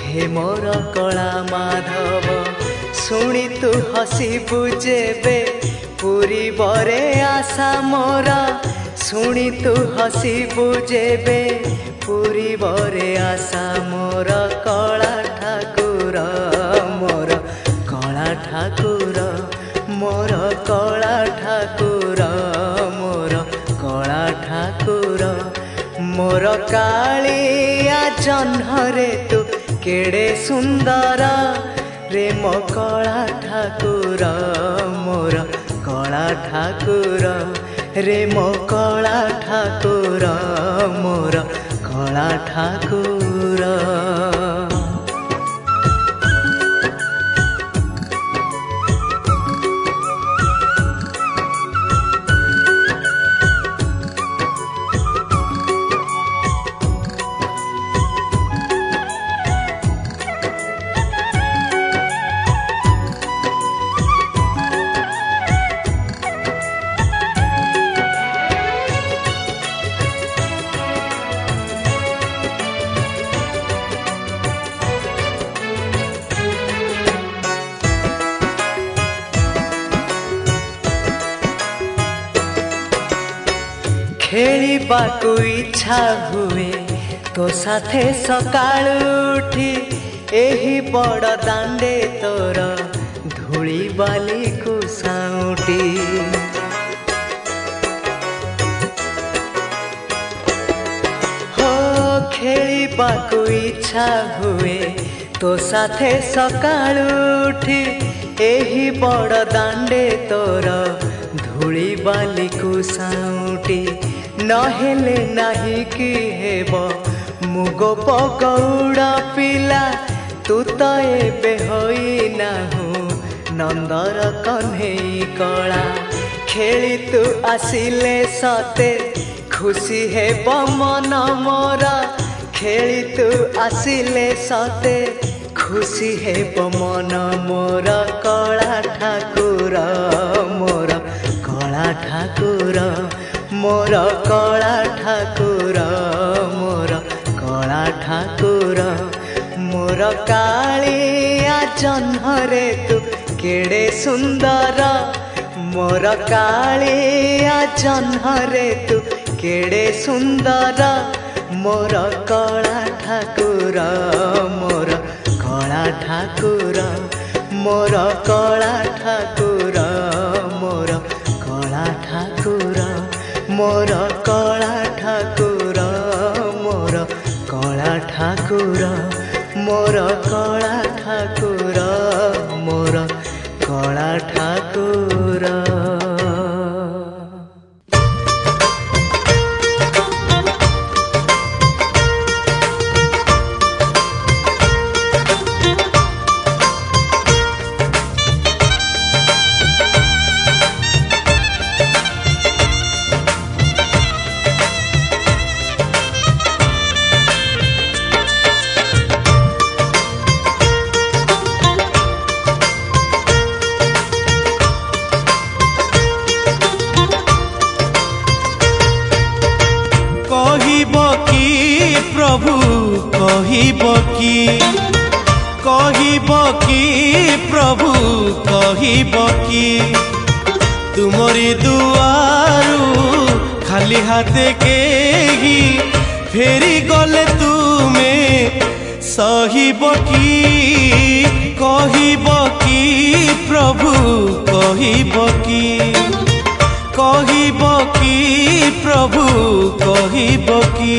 हे मोर कला माधव शुणी तू हसिबु जेबे पूरी बरे आशा मोर शुणी तू हसिबु जेबे पूरी बरे आशा मोर कला ठाकुर मोर कला ठाकुर मोर कला ठाकुर मोर कला ठाकुर मोर कालिया जह्नरे तू केड़े सुंदर रे मो कला ठाकुर मोर कला ठाकुर रे मो कला ठाकुर मोर कला ठाकुर ଖେଳିବାକୁ ଇଚ୍ଛା ହୁଏ ତୋ ସାଥେ ସକାଳୁ ଉଠି ଏହି ବଡ଼ ଦାଣ୍ଡେ ତୋର ଧୂଳି ବାଲିକୁ ସାଉଁଟି ହୋ ଖେଳିବାକୁ ଇଚ୍ଛା ହୁଏ ତୋ ସାଥେ ସକାଳୁ ଉଠି ଏହି ବଡ଼ ଦାଣ୍ଡେ ତୋର ଧୂଳି ବାଲିକୁ ସାଉଁଟି ନହେଲେ ନାହିଁ କି ହେବ ମୁଗ ପକଉଡ଼ା ପିଲା ତୁ ତ ଏବେ ହୋଇନାହୁଁ ନନ୍ଦର କହ୍ନେଇ କଳା ଖେଳି ତୁ ଆସିଲେ ସତେ ଖୁସି ହେବ ମନ ମୋର ଖେଳି ତୁ ଆସିଲେ ସତେ ଖୁସି ହେବ ମନ ମୋର କଳା ଠାକୁର ମୋର କଳା ଠାକୁର ମୋର କଳା ଠାକୁର ମୋର କଳା ଠାକୁର ମୋର କାଳିଆ ଜହ୍ନରେ ତୁ କେଡ଼େ ସୁନ୍ଦର ମୋର କାଳିଆ ଜହ୍ନରେ ତୁ କେଡ଼େ ସୁନ୍ଦର ମୋର କଳା ଠାକୁର ମୋର କଳା ଠାକୁର ମୋର କଳା ଠାକୁର ମୋର କଳା ଠାକୁର ମୋର କଳା ଠାକୁର ମୋର କଳା ଠାକୁର ମୋର କଳା ଠାକୁର ମୋର କଳା ଠାକୁର କହିବ କି ପ୍ରଭୁ କହିବ କି ତୁମରି ଦୁଆରୁ ଖାଲି ହାତେ କେହି ଫେରି ଗଲେ ତୁମେ ସହିବ କି କହିବ କି ପ୍ରଭୁ କହିବ କି କହିବ କି ପ୍ରଭୁ କହିବ କି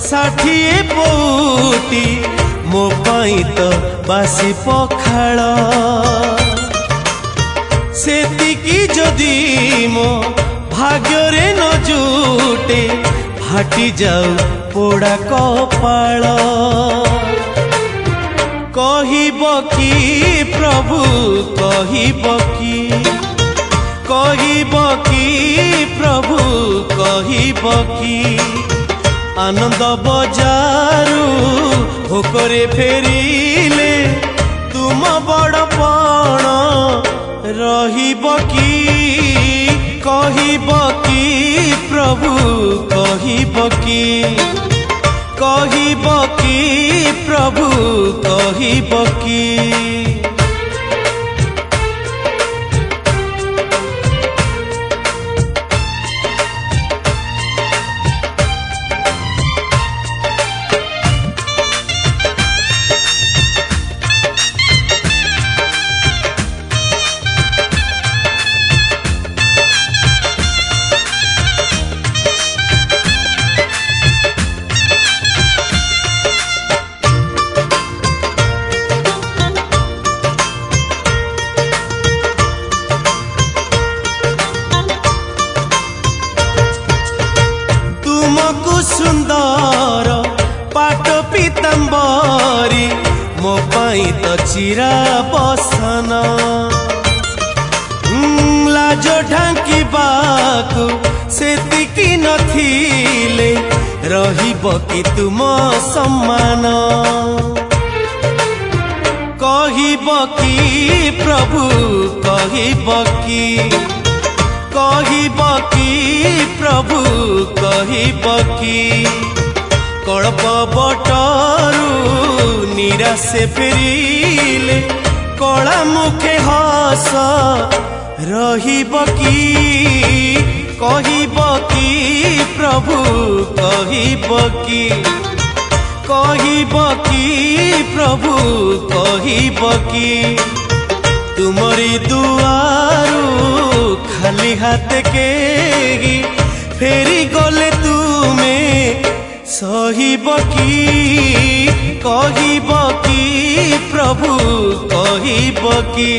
ଷାଠିଏ ପଉଟି ମୋ ପାଇଁ ତ ବାସି ପଖାଳ ସେତିକି ଯଦି ମୋ ଭାଗ୍ୟରେ ନ ଜୁଟେ ଫାଟି ଯାଉ ପୋଡ଼ା କପାଳ କହିବ କି ପ୍ରଭୁ କହିବ କି କହିବ କି ପ୍ରଭୁ କହିବ କି ଆନନ୍ଦ ବଜାରୁ ଭୋକରେ ଫେରିଲେ ତୁମ ବଡ଼ପଣ ରହିବ କି କହିବ କି ପ୍ରଭୁ କହିବ କି କହିବ କି ପ୍ରଭୁ କହିବ କି ଚିରା ବସନ ଲାଜ ଢାଙ୍କିବାକୁ ସେତିକି ନଥିଲେ ରହିବ କି ତୁମ ସମ୍ମାନ କହିବ କି ପ୍ରଭୁ କହିବ କି ପ୍ରଭୁ କହିବ କି କଳ୍ପ ବଟରୁ ନିରାଶେ ଫେରିଲେ କଳା ମୁଖେ ହସ ରହିବ କି କହିବ କି ପ୍ରଭୁ କହିବ କି ପ୍ରଭୁ କହିବ କି ତୁମରି ଦୁଆରୁ ଖାଲି ହାତେ କେହି ଫେରି ଗଲେ ତୁମେ ସହିବ କି କହିବ କି ପ୍ରଭୁ କହିବ କି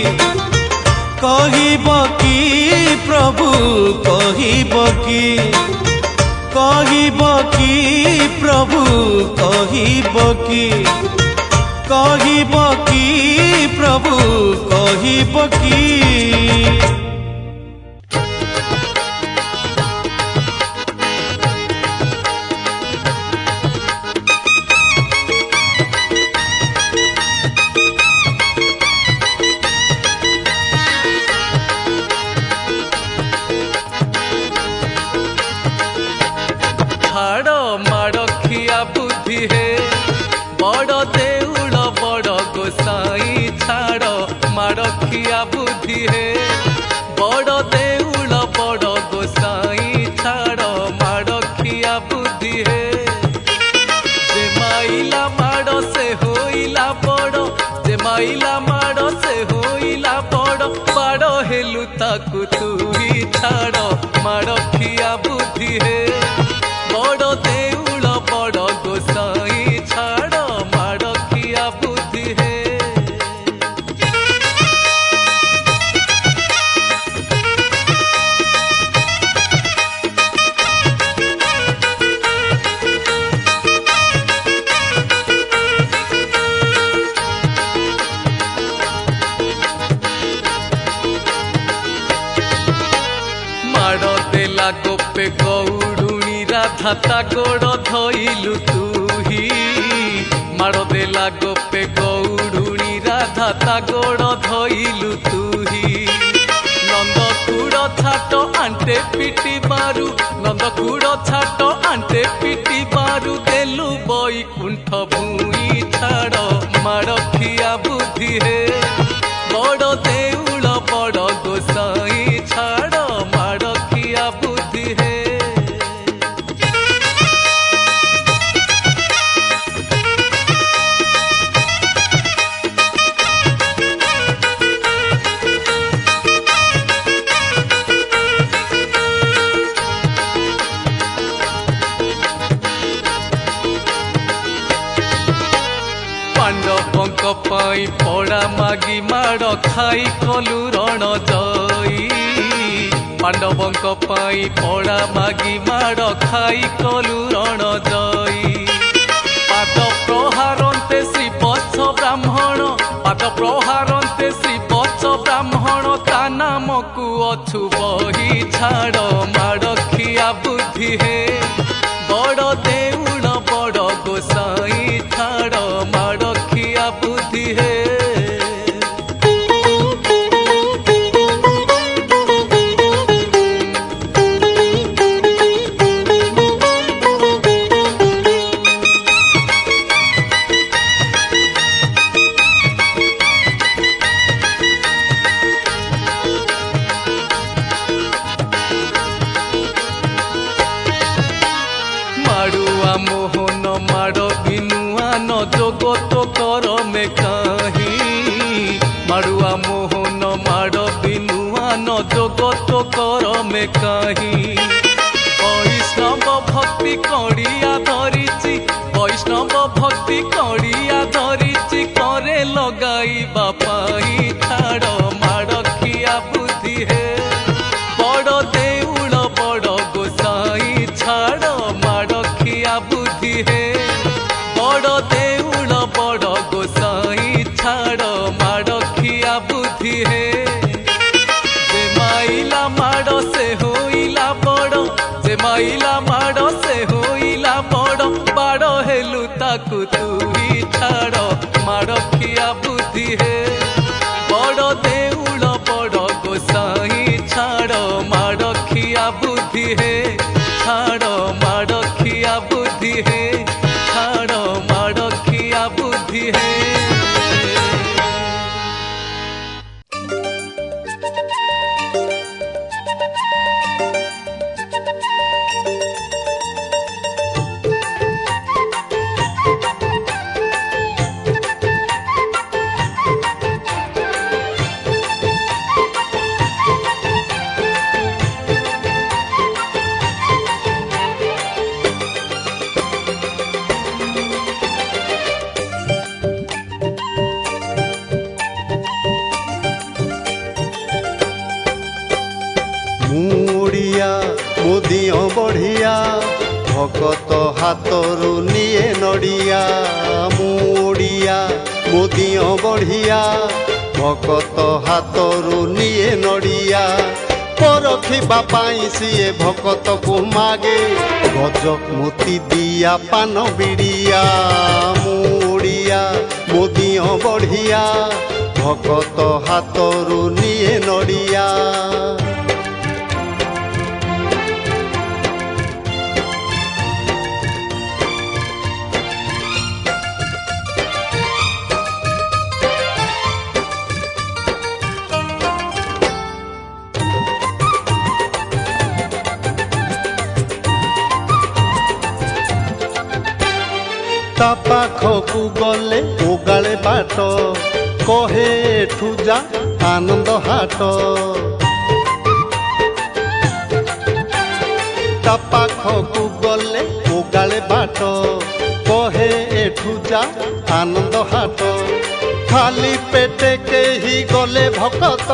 ପ୍ରଭୁ କହିବ କି ପ୍ରଭୁ କହିବ କି ପ୍ରଭୁ କହିବ କି माड़खिया बुद्धि है बड़ देउल बड़ गोसाई छाड़ माड़खिया बुद्धि है जे माइला माड़ से होइला बड़ जे माइला माड़ से होइला बड़ बाड़ हेलु ताकु तू ही छाड़ माड़खिया बुद्धि है बड़ देउल बड़ गोसाई छाड़ माड़खिया बुद्धि है गोपे गौड़ुणी राधा गोड़ धइलु तुही माड़ देला गोपे गौड़ुणी राधा गोड़ धइलु तुही नंदकुड़ छाट आंटे पिटी बारू नंदकुड़ छाट आंटे पिटी बारू देलु बैकुंठ भूई छाड़ माड़खिया बुद्धि है बड़ देउल बड़ गोसाई छाड़ माड़खिया बुद्धि है पांडवंक पाई पड़ा मागी माड़ खाई कलु रण जई पांडवंक पाई पड़ा मागी माड़ खाई कलु रण जई पाद प्रहारंते श्री वत्स ब्राह्मण पाद प्रहारंते श्री वत्स ब्राह्मण ता नाम को अछु बही छाड़ माड़खिया बुद्धि है बड़ देउल बड़ गोसाई छाड़ माड़खिया बुद्धि है मोहन माड़ बिनुआ न जगत कर में कहीं माड़ुआ मोहन माड़ बिनुआ न जगत कर में कहीं वैष्णव भक्ति कड़िया धरिची वैष्णव भक्ति कड़िया धरिची करे लगाई बापाई छाड़ माड़खिया बुद्धि है बड़ देउल बड़ गोसाई छाड़ माड़खिया बुद्धि है बड़ देउल बड़ गोसाई छाड़ ମୁଡ଼ିଆ ମୁଦିଅ ବଢ଼ିଆ ଭକତ ହାତରୁ ନିଏ ନଡ଼ିଆ ମୁଡ଼ିଆ ମୁଦିଅ ବଢ଼ିଆ ଭକତ ହାତରୁ ନିଏ ନଡ଼ିଆ ପରଖିବା ପାଇଁ ସିଏ ଭକତକୁ ମାଗେ ଗଜମୋତି ଦିଆ ପାନ ବିଡ଼ିଆ ମୁଡ଼ିଆ ମୁଦିଅ ବଢ଼ିଆ ଭକତ ହାତରୁ ନିଏ ନଡ଼ିଆ ତା ପାଖକୁ ଗଲେ ଓଗାଳେ ବାଟ କହେ ଏଠୁ ଯା ଆନନ୍ଦ ହାଟ ତା ପାଖକୁ ଗଲେ ଓଗାଳେ ବାଟ କହେ ଏଠୁ ଯା ଆନନ୍ଦ ହାଟ ଖାଲି ପେଟେ କେହି ଗଲେ ଭକତ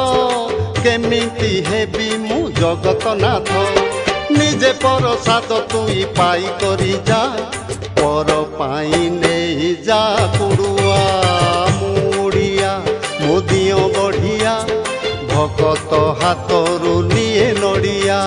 କେମିତି ହେବି ମୁଁ ଜଗତନାଥ ନିଜେ ପ୍ରସାଦ ତୁଇ ପାଇ କରି ଯା ପର ପାଇଁ ନେଇ ଯା କୁଡ଼ୁଆ ମୁଡ଼ିଆ ମୁଦିଅ ବଢ଼ିଆ ଭକତ ହାତରୁ ନିଏ ନଡ଼ିଆ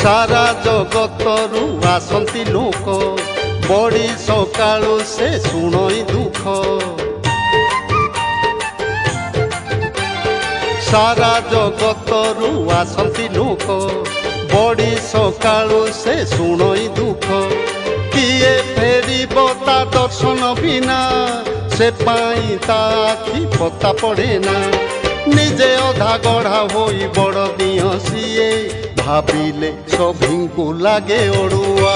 ସାରା ଜଗତରୁ ଆସନ୍ତି ଲୋକ ବଡ଼ି ସକାଳୁ ସେ ଶୁଣଇ ଦୁଃଖ ସାରା ଜଗତରୁ ଆସନ୍ତି ଲୋକ ବଡ଼ି ସକାଳୁ ସେ ଶୁଣଇ ଦୁଃଖ କିଏ ଫେରିବ ତା ଦର୍ଶନ ବିନା ସେ ପାଇଁ ତା ଆଖି ପତା ପଡ଼େ ନା ନିଜେ ଅଧା ଗଢ଼ା ହୋଇ ବଡ଼ ଦିଅ ସିଏ ଭାବିଲେ ସଭିଙ୍କୁ ଲାଗେ ଅଡ଼ୁଆ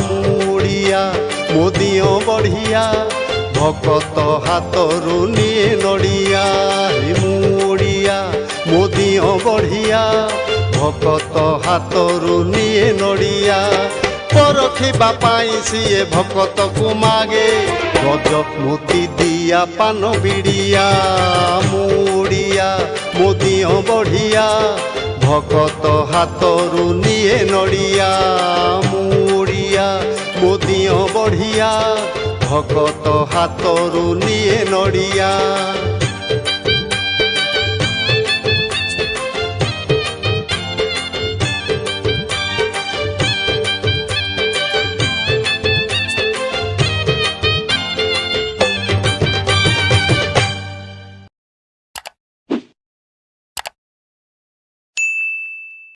ମୁଡ଼ିଆ ମୁଦିଅ ବଢ଼ିଆ ଭକତ ହାତରୁ ନିଏ ନଡ଼ିଆ ମୁଡ଼ିଆ ମୁଦିଅ ବଢ଼ିଆ ଭକତ ହାତରୁ ନିଏ ନଡ଼ିଆ ପରଖିବା ପାଇଁ ସିଏ ଭକତକୁ ମାଗେ ଗଜମୋତି ଦିଆ ପାନ ବିଡ଼ିଆ ମୁଡ଼ିଆ ମୁଦିଅ ବଢ଼ିଆ ଭକତ ହାତରୁ ନିଏ ନଡ଼ିଆ ମୁଡ଼ିଆ ମୁଦିଅ ବଢ଼ିଆ ଭକତ ହାତରୁ ନିଏ ନଡ଼ିଆ।